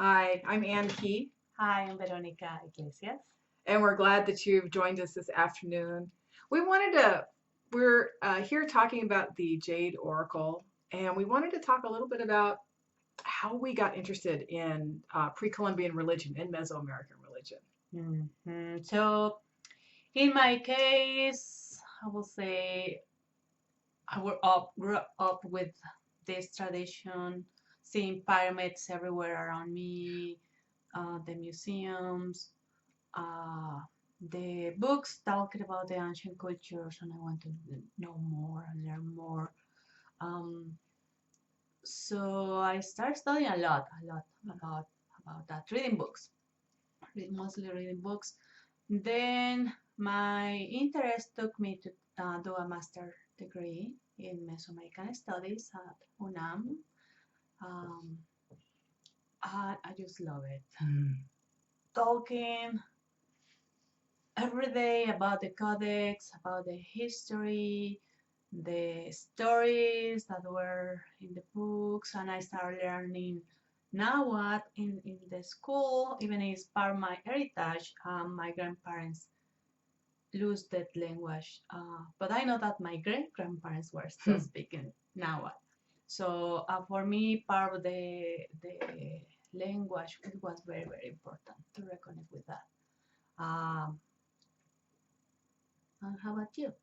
Hi, I'm Ann Key, Hi, I'm Veronica Iglesias. and we're glad that you've joined us this afternoon. We wanted to, we're here talking about the Jade Oracle, and we wanted to talk a little bit about how we got interested in pre-Columbian religion and Mesoamerican religion. So, in my case, I will say grew up with this tradition, seeing pyramids everywhere around me, the museums, uh, the books talking about the ancient cultures, and I want to know more and learn more. Um, so I started studying a lot about that, reading books, mostly reading books. Then my interest took me to do a master degree in Mesoamerican Studies at UNAM. Um, I just love it. Talking every day about the codex, about the history, the stories that were in the books, and I started learning Nahuatl in the school, even it's part of my heritage. My grandparents lose that language. But I know that my great grandparents were still speaking Nahuatl. So for me, part of the language it was very important to reconnect with that. Um, and how about you?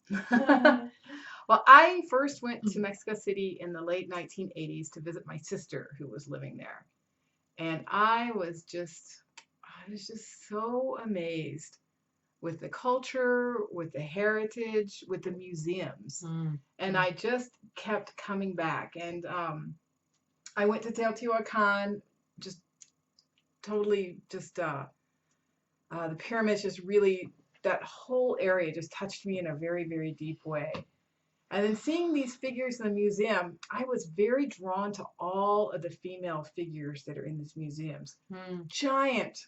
Well, I first went to Mexico City in the late 1980s to visit my sister who was living there. And I was just so amazed with the culture, with the heritage, with the museums. And I just kept coming back. And I went to Teotihuacan, just totally just the pyramids just really, that whole area just touched me in a very deep way. And then seeing these figures in the museum, I was very drawn to all of the female figures that are in these museums. Giant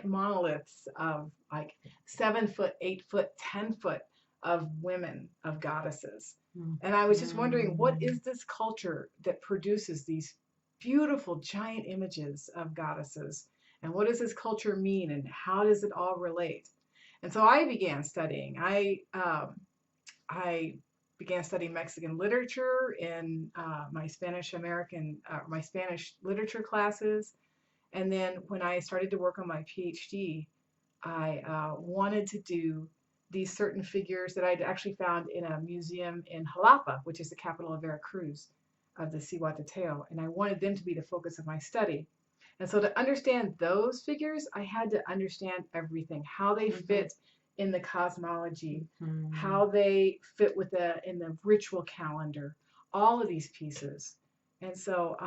monoliths of like 7 foot, 8 foot, 10 foot of women, of goddesses. And I was just wondering, what is this culture that produces these beautiful giant images of goddesses? And what does this culture mean? And how does it all relate? And so I began studying. I began studying Mexican literature in my Spanish literature classes. And then when I started to work on my PhD, I wanted to do these certain figures that I'd actually found in a museum in Jalapa, which is the capital of Veracruz, of the Cihuateteo, and I wanted them to be the focus of my study. And so to understand those figures, I had to understand everything, how they fit in the cosmology, how they fit in the ritual calendar, all of these pieces. And so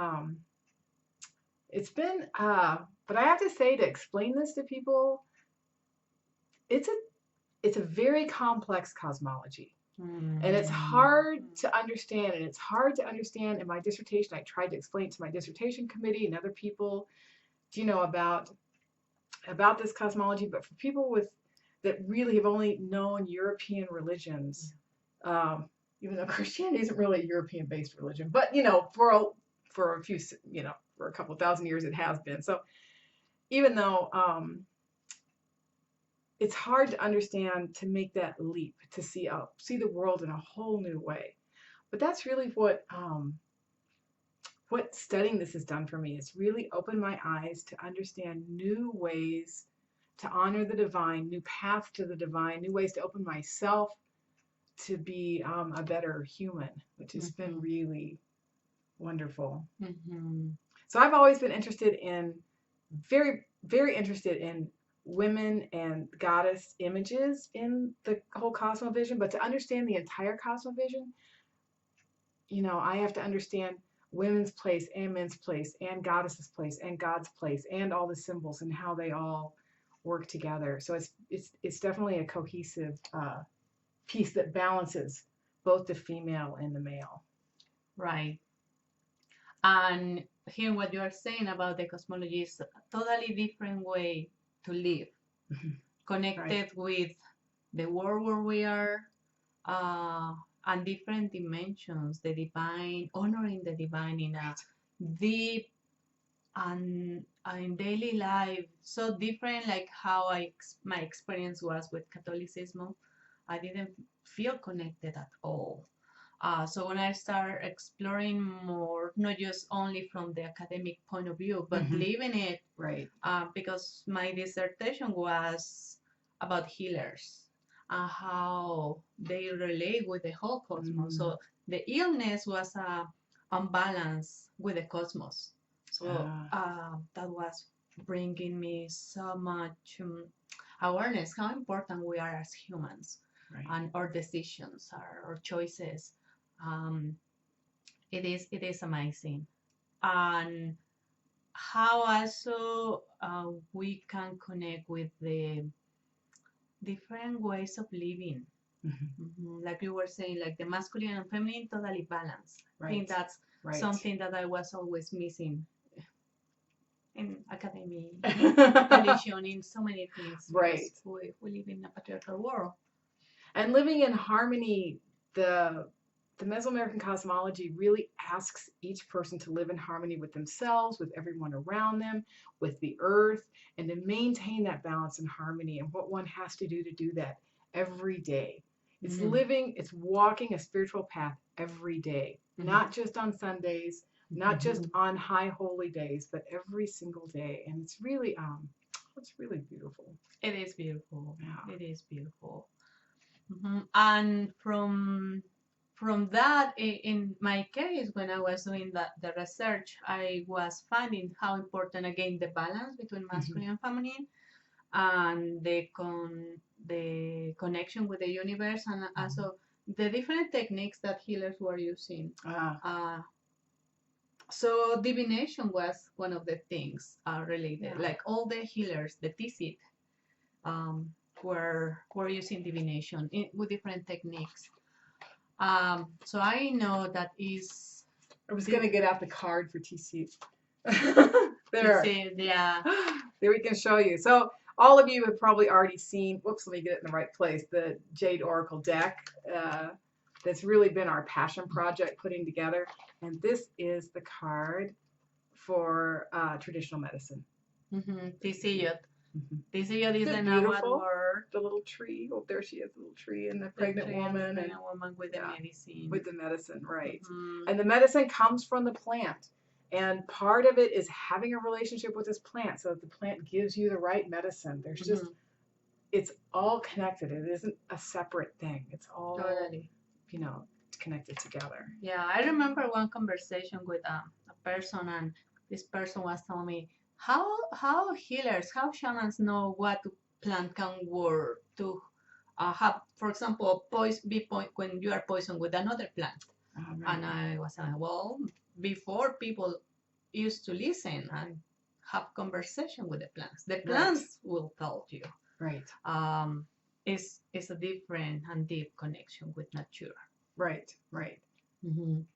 it's been, but I have to say, to explain this to people, it's a it's a very complex cosmology. And it's hard to understand. And it's hard to understand in my dissertation. I tried to explain it to my dissertation committee and other people, about this cosmology. But for people that really have only known European religions, even though Christianity isn't really a European-based religion, but for a few, for a couple of thousand years it has been. So even though it's hard to understand, to make that leap, to see the world in a whole new way. But that's really what studying this has done for me. It's really opened my eyes to understand new ways to honor the divine, new paths to the divine, new ways to open myself to be a better human, which has been really wonderful. So I've always been very interested in women and goddess images in the whole cosmovision. But to understand the entire cosmovision, I have to understand women's place and men's place and goddess's place and God's place and all the symbols and how they all work together. So it's definitely a cohesive piece that balances both the female and the male. Right. And hearing what you are saying about the cosmology is a totally different way to live, connected with the world where we are, and different dimensions, the divine, honoring the divine in a deep and in daily life so different, like how my experience was with Catholicism. I didn't feel connected at all. So when I started exploring more, not just only from the academic point of view, but living it, right? Because my dissertation was about healers and how they relate with the whole cosmos. So the illness was a unbalance with the cosmos. So that was bringing me so much awareness how important we are as humans, right. and our decisions, our choices. Um, it is amazing, and how also we can connect with the different ways of living. Like you were saying, like the masculine and feminine totally balanced. Right. I think that's right. something that I was always missing in academy, religion, in so many things. Right. We live in a patriarchal world. And living in harmony, the Mesoamerican cosmology really asks each person to live in harmony with themselves, with everyone around them, with the earth, and to maintain that balance and harmony, and what one has to do that every day. It's living, it's walking a spiritual path every day, not just on Sundays, not just on high holy days, but every single day. And it's really beautiful. It is beautiful. Yeah. It is beautiful. And from that, in my case, when I was doing the research, I was finding how important, again, the balance between masculine and feminine, and the connection with the universe, and also the different techniques that healers were using. So divination was one of the things related, like all the healers, the TCIT, were using divination with different techniques. So I know that is. I was gonna get out the card for TC. There. TC, yeah. There we can show you. So all of you have probably already seen. Whoops, let me get it in the right place. The Jade Oracle deck. That's really been our passion project putting together. And this is the card for traditional medicine. TCIT. TCIT is the Nahuatl word. The little tree. Oh, there she is, the little tree, and the pregnant woman. The pregnant woman with the medicine. With the medicine, right. And the medicine comes from the plant. And part of it is having a relationship with this plant so that the plant gives you the right medicine. There's just, it's all connected. It isn't a separate thing. It's all, connected together. Yeah, I remember one conversation with a person, and this person was telling me, how healers, how shamans know what plant can work to have, for example, when you are poisoned with another plant. Right. And I was like, well, before people used to listen and have conversation with the plants. The plants will tell you. Right. It's a different and deep connection with nature. Right. And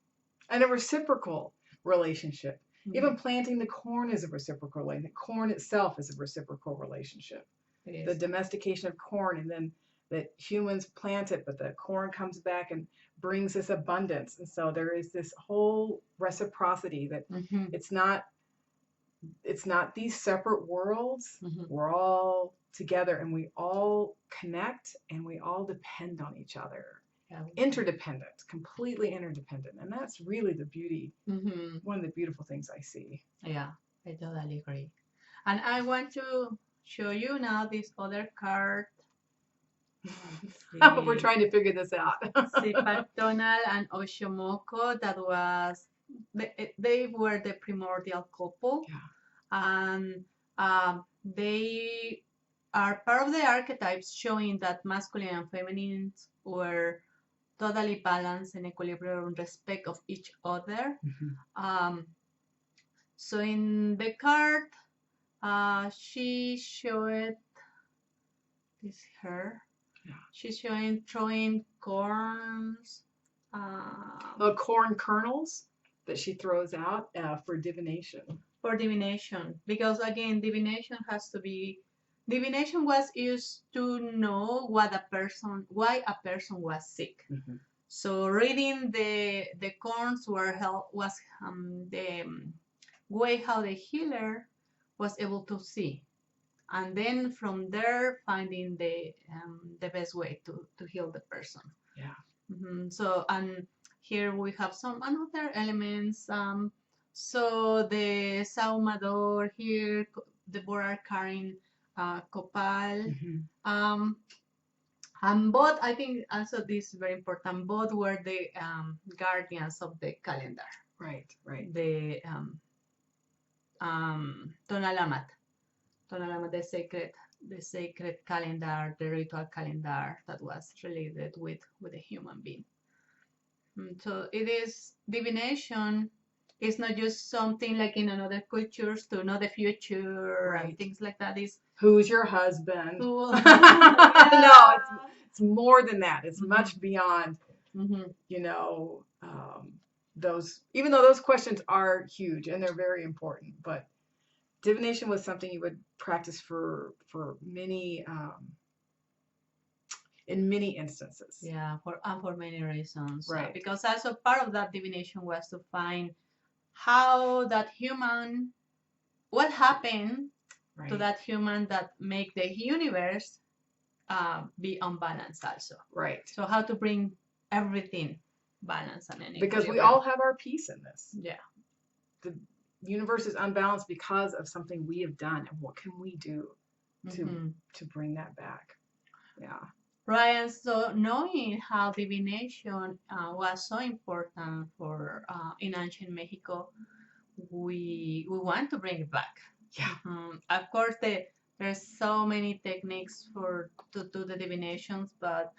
a reciprocal relationship. Even planting the corn is a reciprocal relationship. The corn itself is a reciprocal relationship. The domestication of corn, and then that humans plant it, but the corn comes back and brings us abundance. And so there is this whole reciprocity that it's not these separate worlds. We're all together, and we all connect, and we all depend on each other. Interdependent, completely interdependent, and that's really the beauty. One of the beautiful things I see. Yeah, I totally agree. And I want to show you now this other card. We're trying to figure this out. Cipactonal and Oxomoco, that was they were the primordial couple, and they are part of the archetypes showing that masculine and feminine were totally balanced and equilibrium and respect of each other. So in the card, she showed this her. She's showing throwing corns. The corn kernels that she throws out for divination. For divination, because again, divination divination was used to know why a person was sick. So reading the corns was way how the healer was able to see, and then from there finding the best way to heal the person. Yeah. So, and here we have some another elements. So the saumador here, the board are carrying copal. And both, I think also this is very important, both were the guardians of the calendar. Right, right. The Tonalamat, the sacred calendar, the ritual calendar that was related with a human being. So it is divination. It's not just something like in another cultures to know the future and things like that. Is who's your husband? No, it's more than that. It's much beyond. You know, those, even though those questions are huge and they're very important, but divination was something you would practice for many in many instances. Yeah, for many reasons. Right. Because also part of that divination was to find how that human, what happened to that human that make the universe be unbalanced also. Right. So how to bring everything balanced and equilibrium. Because we all have our piece in this. Yeah. The universe is unbalanced because of something we have done, and what can we do to bring that back? Yeah. Right, and so knowing how divination was so important for in ancient Mexico, we want to bring it back. Yeah. Of course, there's so many techniques to do the divinations, but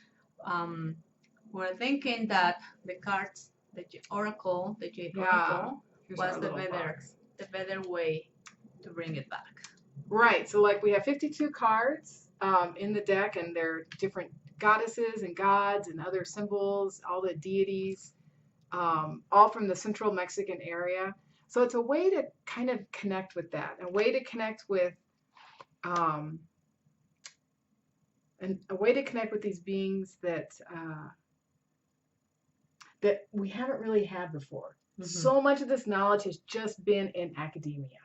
we're thinking that the cards, the Jade Oracle was the better way to bring it back. Right. So like we have 52 cards in the deck, and they're different goddesses and gods and other symbols, all the deities, all from the central Mexican area. So it's a way to kind of connect with that, a way to connect with these beings that that we haven't really had before. So much of this knowledge has just been in academia.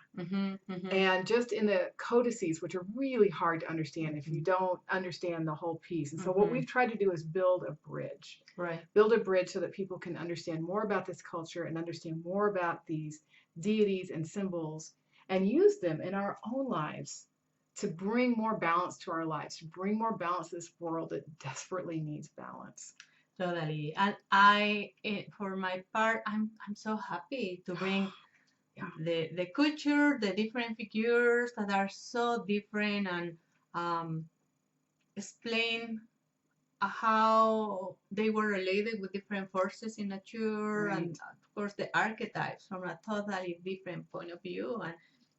And just in the codices, which are really hard to understand if you don't understand the whole piece. And so what we've tried to do is build a bridge. Right. Build a bridge so that people can understand more about this culture and understand more about these deities and symbols, and use them in our own lives to bring more balance to our lives, to bring more balance to this world that desperately needs balance. Totally. And for my part, I'm so happy to bring the culture, the different figures that are so different, and explain how they were related with different forces in nature, and of course the archetypes from a totally different point of view, and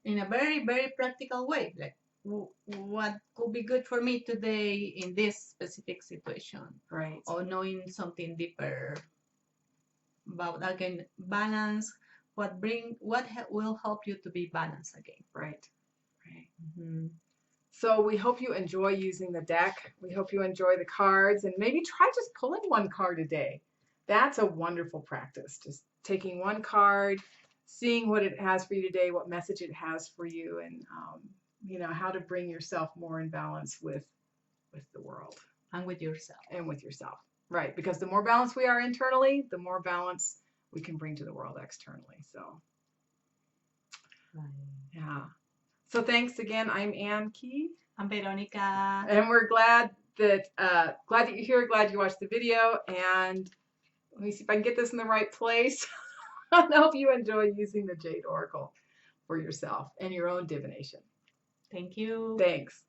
in a very, very practical way, like what could be good for me today in this specific situation, right? Or knowing something deeper about, again, balance. What will help you to be balanced again? Right. So we hope you enjoy using the deck. We hope you enjoy the cards, and maybe try just pulling one card a day. That's a wonderful practice. Just taking one card, seeing what it has for you today, what message it has for you, and you know, how to bring yourself more in balance with the world. And with yourself. Right. Because the more balanced we are internally, the more balance we can bring to the world externally. So, yeah. So thanks again. I'm Ann Key. I'm Veronica. And we're glad that you're here. Glad you watched the video. And let me see if I can get this in the right place. I hope you enjoy using the Jade Oracle for yourself and your own divination. Thank you. Thanks.